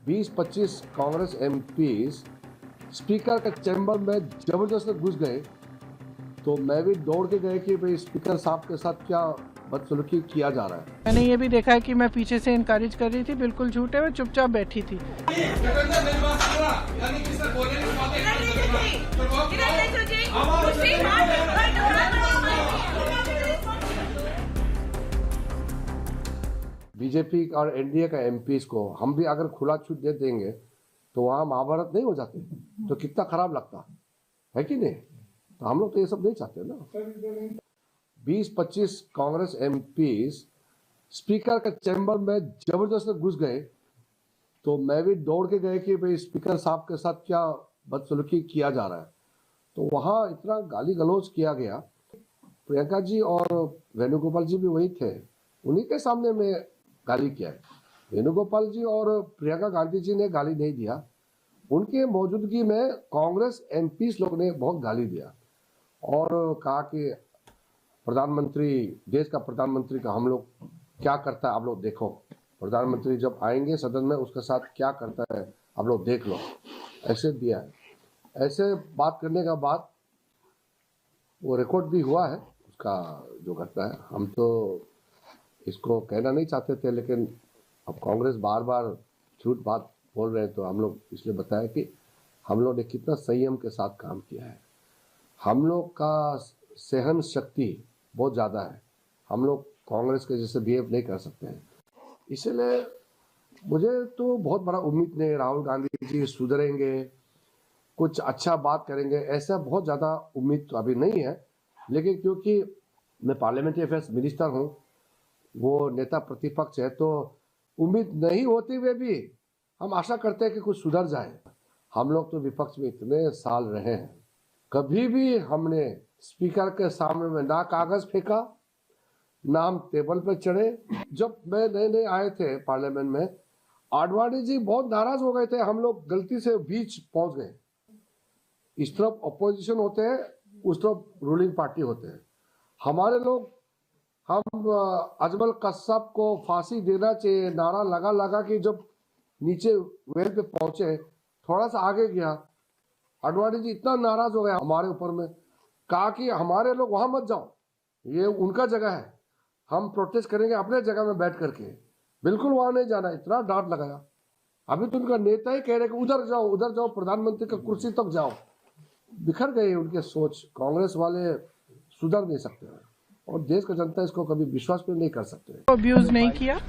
20-25 Congress MPs speaker के chamber में जबरदस्त घुस गए, तो मैं भी दौड़ के गए कि भाई स्पीकर साहब के साथ क्या बदसलूकी किया जा रहा है। मैंने ये भी देखा है कि मैं पीछे से इनकरेज कर रही थी, बिल्कुल झूठे में चुपचाप बैठी थी। बीजेपी और एनडीए का एमपीज को हम भी अगर खुला छूट दे देंगे तो वहाँ महाभारत नहीं हो जाते, तो कितना खराब लगता है कि नहीं। तो हम लोग तो ये सब नहीं चाहते ना। 20-25 कांग्रेस एमपीज स्पीकर के चैम्बर में जबरदस्त घुस गए, तो मैं भी दौड़ के गए कि भाई स्पीकर साहब के साथ क्या बदसलूकी किया जा रहा है। तो वहाँ इतना गाली गलौज किया गया। प्रियंका जी और वेणुगोपाल जी भी वही थे, उन्हीं के सामने में गाली किया है। वेणुगोपाल जी और प्रियंका गांधी जी ने गाली नहीं दिया, उनके मौजूदगी में कांग्रेस एमपीज लोग ने बहुत गाली दिया और कहा कि प्रधानमंत्री, देश का प्रधानमंत्री का हम लोग क्या करता है आप लोग देखो, प्रधानमंत्री जब आएंगे सदन में उसके साथ क्या करता है आप लोग देख लो, ऐसे दिया है। ऐसे बात करने का बाद वो रिकॉर्ड भी हुआ है उसका जो घटना है। हम तो इसको कहना नहीं चाहते थे, लेकिन अब कांग्रेस बार बार झूठ बात बोल रहे हैं तो हम लोग इसलिए बताया कि हम लोग ने कितना संयम के साथ काम किया है। हम लोग का सहन शक्ति बहुत ज़्यादा है, हम लोग कांग्रेस के जैसे बिहेव नहीं कर सकते हैं। इसलिए मुझे तो बहुत बड़ा उम्मीद नहीं, राहुल गांधी जी सुधरेंगे, कुछ अच्छा बात करेंगे, ऐसा बहुत ज़्यादा उम्मीद तो अभी नहीं है। लेकिन क्योंकि मैं पार्लियामेंट्री अफेयर्स मिनिस्टर हूँ, वो नेता प्रतिपक्ष है, तो उम्मीद नहीं होते हुए भी हम आशा करते हैं कि कुछ सुधर जाए। हम लोग तो विपक्ष में इतने साल रहे हैं, कभी भी हमने स्पीकर के सामने में ना कागज फेंका, ना हम टेबल पर चढ़े। जब मैं नए आए थे पार्लियामेंट में, आडवाणी जी बहुत नाराज हो गए थे, हम लोग गलती से बीच पहुंच गए। इस तरफ अपोजिशन होते हैं, उस तरफ रूलिंग पार्टी होते हैं। हमारे लोग, हम अजमल कस्सब को फांसी देना चाहिए नारा लगा लगा कि जब नीचे वेल पे पहुंचे, थोड़ा सा आगे गया, आडवाणी जी इतना नाराज हो गया हमारे ऊपर में, कहा कि हमारे लोग वहां मत जाओ, ये उनका जगह है, हम प्रोटेस्ट करेंगे अपने जगह में बैठ करके, बिल्कुल वहां नहीं जाना। इतना डांट लगाया। अभी तो उनका नेता ही कह रहे कि उधर जाओ, प्रधानमंत्री का कुर्सी तक जाओ। बिखर गए उनके सोच। कांग्रेस वाले सुधर नहीं सकते हैं और देश का जनता इसको कभी विश्वास भी नहीं कर सकते। अब्यूज नहीं किया।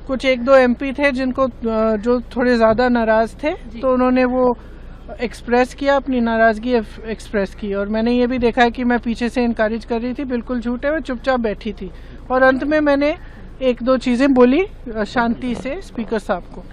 कुछ एक दो एमपी थे जिनको जो थोड़े ज्यादा नाराज थे, तो उन्होंने वो एक्सप्रेस किया, अपनी नाराजगी एक्सप्रेस की, और मैंने ये भी देखा है कि मैं पीछे से इनकरेज कर रही थी, बिल्कुल झूठे में चुपचाप बैठी थी। और अंत में मैंने एक दो चीजें बोली शांति से स्पीकर साहब को।